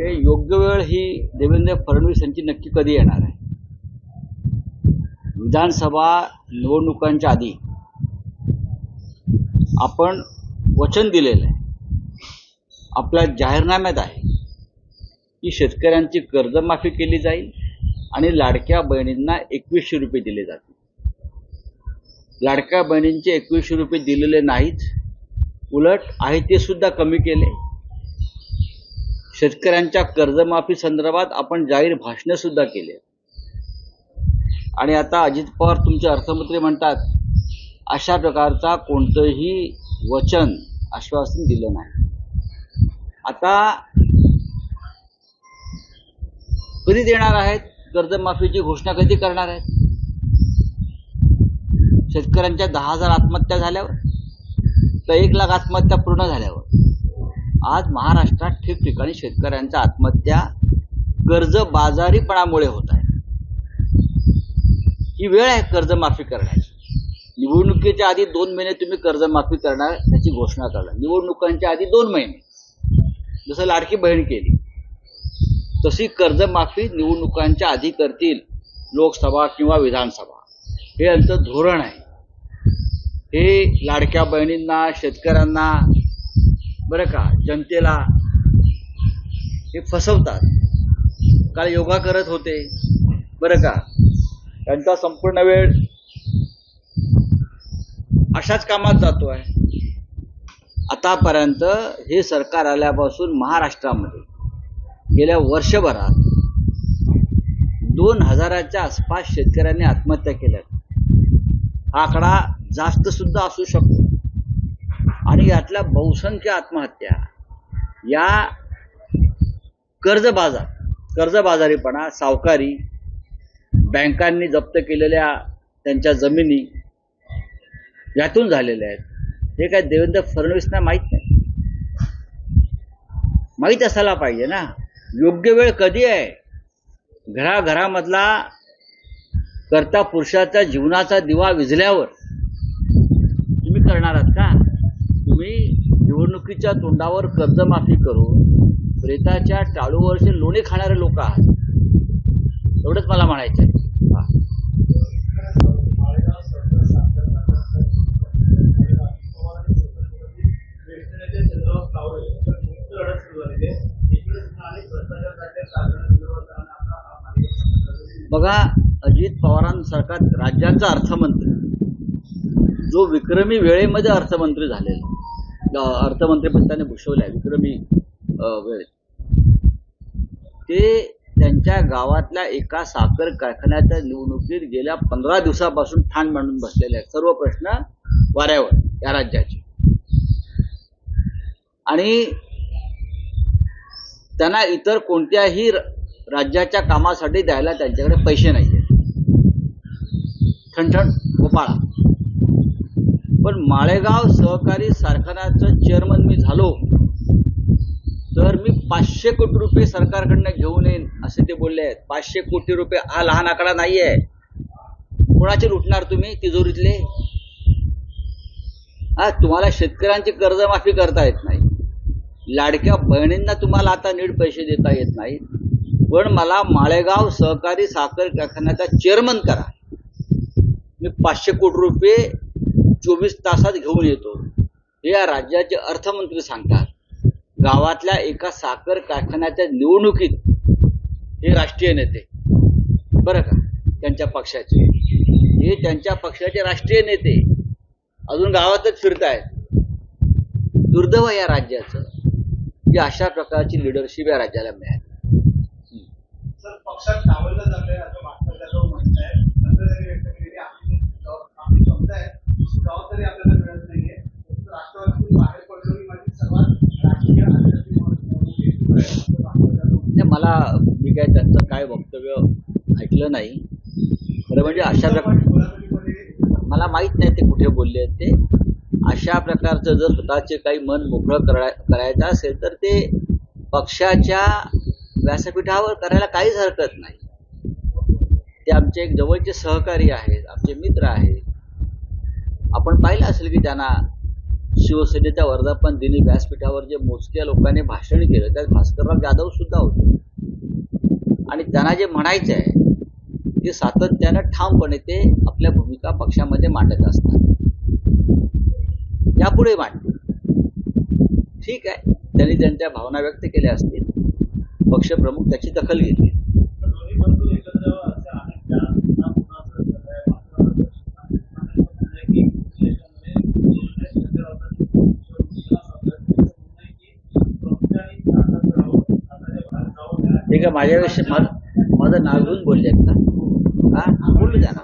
हे योग्य वेळ ही देवेंद्र फडणवीस यांची नक्की कधी येणार आहे? विधानसभा निवडणुकांच्या आधी आपण वचन दिलेलं आहे, आपल्या जाहीरनाम्यात आहे की शेतकऱ्यांची कर्जमाफी केली जाईल आणि लाडक्या बहिणींना 2100 रुपये दिले जातील. लाडक्या बहिणींचे 2100 रुपये दिलेले नाहीत, उलट आहे ते सुद्धा कमी केले. शेतकऱ्यांच्या कर्जमाफी संदर्भात आपण जाहीर भाषणे सुद्धा केले. आणि आता अजित पवार तुमचे अर्थमंत्री म्हणतात अशा प्रकारचा कोणतंही वचन आश्वासन दिलं नाही. आता कधी देणार आहेत? कर्जमाफीची घोषणा कधी करणार आहेत? शेतकऱ्यांच्या 10,000 आत्महत्या झाल्यावर तर 1,00,000 आत्महत्या पूर्ण झाल्यावर आज महाराष्ट्रात ठिकठिकाणी शेतकऱ्यांच्या आत्महत्या कर्जबाजारीपणामुळे होत आहे. ही वेळ आहे कर्जमाफी करण्याची. निवडणुकीच्या आधी 2 महिने तुम्ही कर्जमाफी करणार याची घोषणा करा. निवडणुकांच्या आधी 2 महिने, जसं लाडकी बहीण केली तशी कर्जमाफी निवडणुकांच्या आधी करतील लोकसभा किंवा विधानसभा. हे यांचं धोरण आहे. हे लाडक्या बहिणींना, शेतकऱ्यांना, बरं का, जनतेला हे फसवतात. काल योगा करत होते, बरं का, त्यांचा संपूर्ण वेळ अशाच कामात जातो आहे. आतापर्यंत हे सरकार आल्यापासून महाराष्ट्रामध्ये गेल्या वर्षभरात 2000च्या आसपास शेतकऱ्यांनी आत्महत्या केल्या. हा आकडा जास्त सुद्धा असू शकतो. आणि यातल्या बहुसंख्य आत्महत्या या कर्जबाजारीपणा, सावकारी, बँकांनी जप्त केलेल्या त्यांच्या जमिनी यातून झालेल्या आहेत. हे काय देवेंद्र फडणवीसना माहीत नाही? माहीत असायला पाहिजे ना. योग्य वेळ कधी आहे? घराघरामधला कर्ता पुरुषाचा जीवनाचा दिवा विझल्यावर तुम्ही करणार आहात का? तुम्ही निवडणुकीच्या तोंडावर कर्जमाफी करून प्रेताच्या टाळूवरचे लोणी खाणारे लोक आहात. एवढंच मला म्हणायचं आहे. बघा, अजित पवारांसारखा राज्याचा अर्थमंत्री, जो विक्रमी वेळेमध्ये अर्थमंत्री झालेला, अर्थमंत्रीपद त्याने भूषवलं आहे विक्रमी वेळेत, ते त्यांच्या गावातल्या एका साखर कारखान्याच्या निवडणुकीत गेल्या 15 दिवसापासून ठाण मांडून बसलेले आहेत. सर्व प्रश्न वाऱ्यावर या राज्याचे. आणि त्यांना इतर कोणत्याही राज्याच्या कामासाठी द्यायला त्यांच्याकडे पैसे नाही आहेत. ठणठण गोपाळा. पण माळेगाव सहकारी कारखान्याचं चेअरमन मी झालो तर मी 500 कोटी रुपये सरकारकडनं घेऊन येईन असे ते बोलले आहेत. 500 कोटी रुपये हा लहान आकडा नाही आहे. कोणाचे लुटणार तुम्ही तिजोरीतले? तुम्हाला शेतकऱ्यांची कर्जमाफी करता येत नाही, लाडक्या बहिणींना तुम्हाला आता नीट पैसे देता येत नाहीत, पण मला माळेगाव सहकारी साखर कारखान्याचा चेअरमन करा, मी 500 कोटी रुपये 24 तासात घेऊन येतो, हे या राज्याचे अर्थमंत्री सांगतात. गावातल्या एका साखर कारखान्याच्या निवडणुकीत हे राष्ट्रीय नेते, बरं का, त्यांच्या पक्षाचे, हे त्यांच्या पक्षाचे राष्ट्रीय नेते अजून गावातच फिरतायत. दुर्दैव या राज्याचं की अशा प्रकारची लिडरशिप या राज्याला मिळाली. पक्षात डावललं जातंय असं मागचं म्हणताय, आपली क्षमता आहे, जबाबदारी आपल्याला मिळत नाहीये. राष्ट्रवादी बाहेर पडलो ही माझी सर्वात राजकीय मला, मी काय त्यांचं काय वक्तव्य ऐकलं नाही खरं. म्हणजे अशा प्रकारे मला माहित नाही ते कुठे बोलले आहेत ते. अशा प्रकारचं जर स्वतःचे काही मन मोकळं करायचं असेल तर ते पक्षाच्या व्यासपीठावर करायला काहीच हरकत नाही. ते आमचे एक जवळचे सहकारी आहेत, आमचे मित्र आहेत. आपण पाहिलं असेल की त्यांना शिवसेनेच्या वर्धापन दिनी व्यासपीठावर जे मोजक्या लोकांनी भाषण केलं त्यात भास्करराव जाधव सुद्धा होते आणि त्यांना जे म्हणायचं आहे ते सातत्यानं ठामपणे ते आपल्या भूमिका पक्षामध्ये मांडत असतात. यापुढे मांडतील. ठीक आहे, त्यांनी त्यांच्या भावना व्यक्त केल्या असतील, पक्षप्रमुख त्याची दखल घेतली. दोन्ही बंधू एकत्र असे आहेत त्या पुन्हा ठीक आहे, माझ्याविषयी माझं नाव घेऊन बोलले आहेत का? हा, बोलू द्या ना.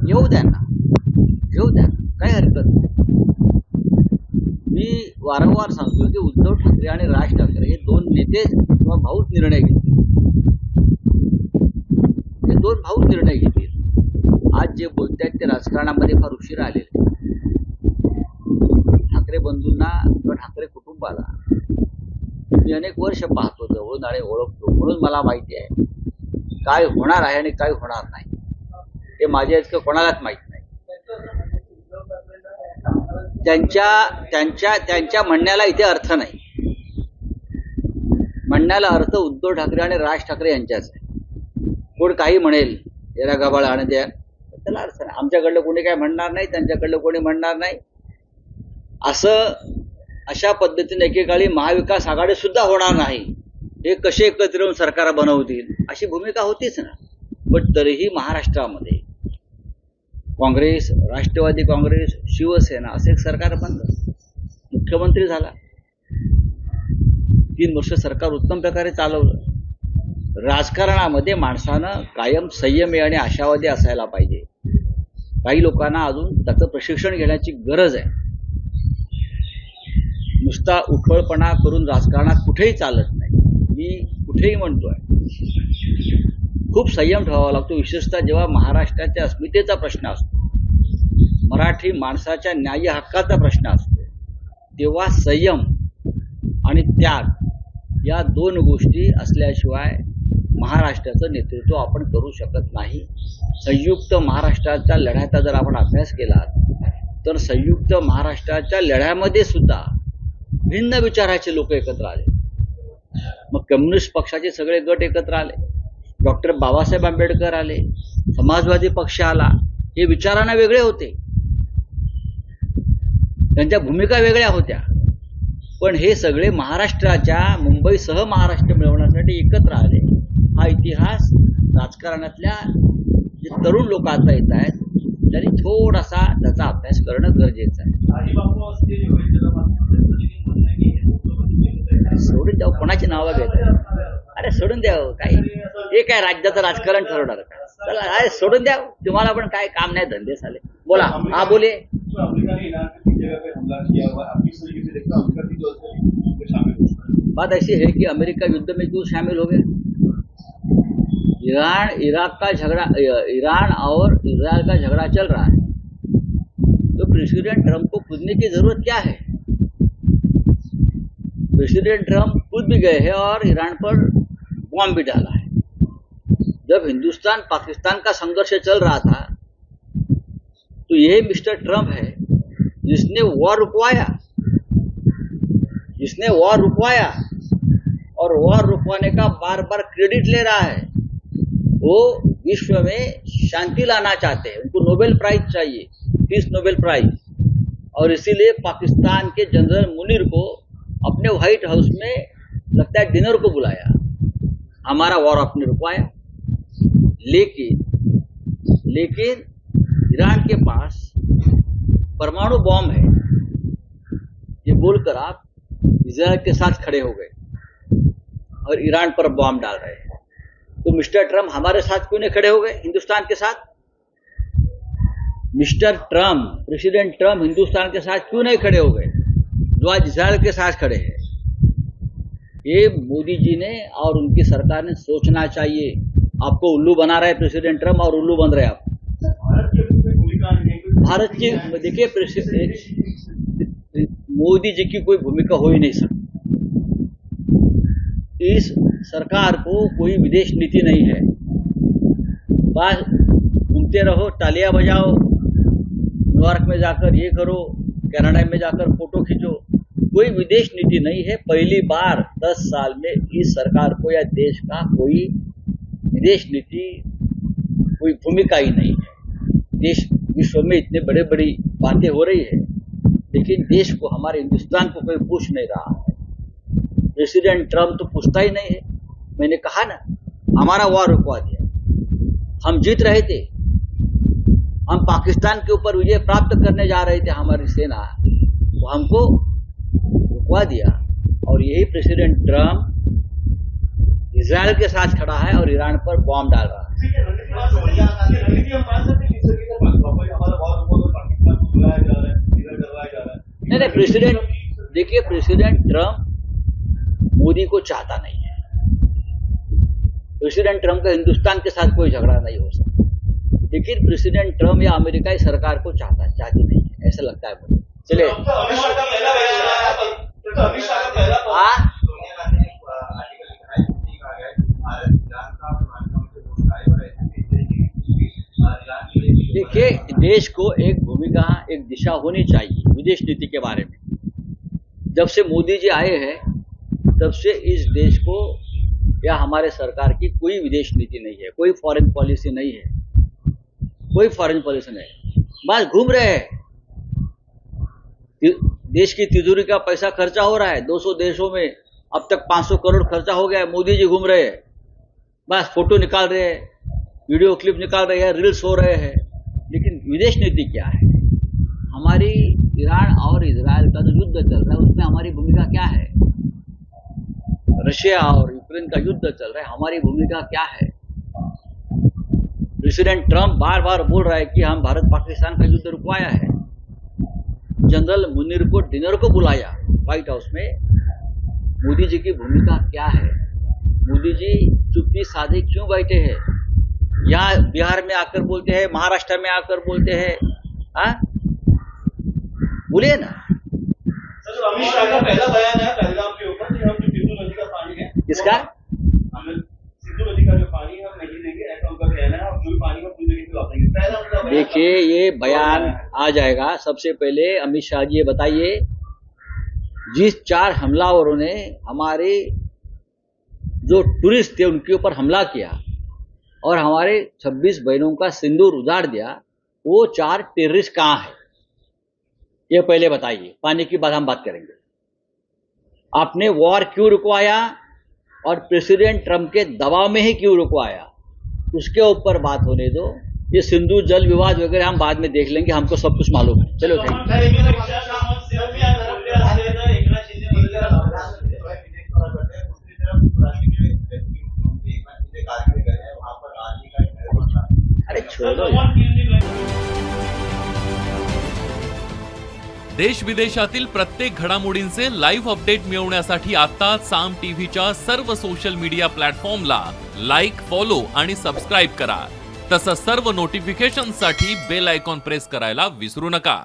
येऊ द्या ना, येऊ द्या, काही हरकत नाही. मी वारंवार सांगतो की उद्धव ठाकरे आणि राज ठाकरे हे दोन नेते किंवा भाऊच निर्णय घेतील. हे दोन भाऊच निर्णय घेतील. आज जे बोलतायत ते राजकारणामध्ये फार उशीर आलेले. ठाकरे बंधूंना किंवा ठाकरे कुटुंबाला मी अनेक वर्ष पाहतो, जवळून आणि ओळखतो, म्हणून मला माहिती आहे काय होणार आहे आणि काय होणार नाही. हे माझ्या इतकं कोणालाच माहित नाही. त्यांच्या म्हणण्याला इथे अर्थ नाही. म्हणण्याला अर्थ उद्धव ठाकरे आणि राज ठाकरे यांच्याच आहे. कोण काही म्हणेल याला गबाळ आणि द्या, त्याला अर्थ नाही. आमच्याकडलं कोणी काय म्हणणार नाही, त्यांच्याकडलं कोणी म्हणणार नाही. अशा पद्धतीने एकेकाळी महाविकास आघाडी सुद्धा होणार नाही, हे कसे एकत्र येऊन सरकार बनवतील अशी भूमिका होतीच ना. पण तरीही महाराष्ट्रामध्ये काँग्रेस, राष्ट्रवादी काँग्रेस, शिवसेना असे एक सरकार बनलं. मुख्यमंत्री झाला. 3 वर्ष सरकार उत्तम प्रकारे चालवलं. राजकारणामध्ये माणसानं कायम संयमी आणि आशावादी असायला पाहिजे. काही लोकांना अजून त्याचं प्रशिक्षण घेण्याची गरज आहे. नुसता उठवळपणा करून राजकारणात कुठेही चालत नाही. मी कुठेही म्हणतोय खूप संयम ठेवावा लागतो, विशेषतः जेव्हा महाराष्ट्राच्या अस्मितेचा प्रश्न असतो, मराठी माणसाच्या न्याय हक्काचा प्रश्न असतो, तेव्हा संयम आणि त्याग या दोन गोष्टी असल्याशिवाय महाराष्ट्राचं नेतृत्व आपण करू शकत नाही. संयुक्त महाराष्ट्राच्या लढ्याचा जर आपण अभ्यास केला तर संयुक्त महाराष्ट्राच्या लढ्यामध्ये सुद्धा भिन्न विचाराचे लोक एकत्र आले. मग कम्युनिस्ट पक्षाचे सगळे गट एकत्र आले, डॉक्टर बाबासाहेब आंबेडकर आले, समाजवादी पक्ष आला. हे विचारांना वेगळे होते, त्यांच्या भूमिका वेगळ्या होत्या, पण हे सगळे महाराष्ट्राच्या, मुंबईसह महाराष्ट्र मिळवण्यासाठी एकत्र आले. हा इतिहास राजकारणातल्या जे तरुण लोक आता येत आहेत त्यांनी थोडासा त्याचा अभ्यास करणं गरजेचं आहे. सोडून द्यावं, कोणाची नावं घेत? अरे सोडून द्यावं, काही हे काय राज्याचं राजकारण ठरवणार का? चला अरे सोडून द्यावं, तुम्हाला पण काय काम नाही, धंदे झाले. बोला. हा बोले. बात ऐसी है कि अमेरिका युद्ध में क्यों शामिल हो गया? ईरान और इजराइल का झगड़ा चल रहा है, तो प्रेसिडेंट ट्रंप को कूदने की जरूरत क्या है? प्रेसिडेंट ट्रंप कूद भी गए हैं और ईरान पर बॉम्ब भी डाला है. जब हिंदुस्तान पाकिस्तान का संघर्ष चल रहा था तो यही मिस्टर ट्रंप है जिसने वॉर रुकवाया और वॉर रुकवाने का बार बार क्रेडिट ले रहा है. वो विश्व में शांति लाना चाहते हैं, उनको नोबेल प्राइज चाहिए, पीस नोबेल प्राइज. और इसीलिए पाकिस्तान के जनरल मुनीर को अपने व्हाइट हाउस में लगता है डिनर को बुलाया. हमारा वॉर आपने रुकवाया, लेकिन ईरान के पास परमाणु बॉम्ब है, ये बोलकर आप इजराइल के साथ खड़े हो गए और ईरान पर बॉम्ब डाल रहे हैं. तो मिस्टर ट्रंप हमारे साथ क्यों नहीं खड़े हो गए, हिंदुस्तान के साथ? Mister Trump, president Trump Hindustan के साथ क्यों नहीं खड़े हो गए जो आज इजराइल के साथ खड़े हैं? ये मोदी जी ने और उनकी सरकार ने सोचना चाहिए. आपको उल्लू बना रहे प्रेसिडेंट ट्रंप और उल्लू बन रहे आप. भारत की देखिए, मोदी जी की कोई भूमिका हो ही नहीं सकती. इस सरकार को कोई विदेश नीति नहीं है. बस घूमते रहो, तालियां बजाओ, न्यूयॉर्क में जाकर ये करो, कनाडा में जाकर फोटो खींचो। कोई विदेश नीति नहीं है। पहली बार 10 साल में इस सरकार को या देश का कोई विदेश नीति, कोई भूमिका ही नहीं है। देश विश्व में इतने बड़े बड़ी बातें हो रही है, लेकिन देश को, हमारे हिंदुस्तान को कोई पूछ नहीं रहा है। प्रेसिडेंट ट्रम्प तो पूछता ही नहीं है। मैंने कहा ना, हमारा वॉर रुकवा दिया, हम जीत रहे थे, हम पाकिस्तान के ऊपर विजय प्राप्त करने जा रहे थे, हमारी सेना, तो हमको रुकवा दिया। और यही प्रेसिडेंट ट्रम्प इजराइल के साथ खड़ा है और ईरान पर बॉम्ब डाल रहा है। नहीं, प्रेसिडेंट, देखिए, प्रेसिडेंट ट्रम्प मोदी को चाहता नहीं है। प्रेसिडेंट ट्रम्प का हिंदुस्तान के साथ कोई झगड़ा नहीं हो सकता, लेकिन प्रेसिडेंट ट्रम्प या अमेरिका सरकार को चाहती नहीं है, ऐसा लगता है मुझे। चलिए, देखिए, देश को एक भूमिका, एक दिशा होनी चाहिए विदेश नीति के बारे में। जब से मोदी जी आए हैं, तब से इस देश को या हमारे सरकार की कोई विदेश नीति नहीं है, कोई फॉरेन पॉलिसी नहीं है, कोई फॉरेन पॉलिसी नहीं। बस घूम रहे हैं, देश की तिजोरी का पैसा खर्चा हो रहा है। 200 देशों में अब तक 500 करोड़ खर्चा हो गया है। मोदी जी घूम रहे हैं, बस फोटो निकाल रहे हैं, वीडियो क्लिप निकाल रहे हैं, रील्स हो रहे हैं, लेकिन विदेश नीति क्या है? हमारी ईरान और इजराइल का जो युद्ध चल रहा है, उसमें हमारी भूमिका क्या है? रशिया और यूक्रेन का युद्ध चल रहा है, हमारी भूमिका क्या है? प्रेसिडेंट ट्रम्प बार बार बोल रहा है कि हम भारत पाकिस्तान का युद्ध रुकवाया है। जनरल मुनीर को डिनर को बुलाया व्हाइट हाउस में। मोदी जी की भूमिका क्या है? मोदी जी चुप्पी साधे क्यों बैठे हैं? यहाँ बिहार में आकर बोलते हैं, महाराष्ट्र में आकर बोलते हैं, बोलिए ना। अमित शाह का पहला बयान है पहलगाम के ऊपर कि हम जो सिंधु नदी का पानी है, किसका? हमें सिंधु नदी का जो पानी है हम नहीं लेंगे, ऐसा उनका कहना है। और जो भी पानी हम पूरी जगह पे वापरेंगे, पहला उनका बयान। देखिए, ये बयान आ जाएगा। सबसे पहले अमित शाह जी ये बताइए, जिस 4 हमलावरों ने हमारे जो टूरिस्ट थे उनके ऊपर हमला किया और हमारे 26 बहनों का सिंदूर उजाड़ दिया, वो 4 टेररिस्ट कहाँ है? ये पहले बताइए। पानी की बात हम बात करेंगे। आपने वॉर क्यों रुकवाया और प्रेसिडेंट ट्रम्प के दबाव में ही क्यों रुकवाया, उसके ऊपर बात होने दो। ये सिंधु जल विवाद वगैरह हम बाद में देख लेंगे, हमको सब कुछ मालूम है। चलो, थैंक यू। अरे छोड़ो यार। देश विदेशातील प्रत्येक घडामोडींचे लाईव्ह अपडेट मिळवण्यासाठी आता साम टीव्हीच्या सर्व सोशल मीडिया प्लॅटफॉर्मला लाईक, फॉलो आणि सबस्क्राईब करा। तसंच सर्व नोटिफिकेशनसाठी बेल आयकॉन प्रेस करायला विसरू नका।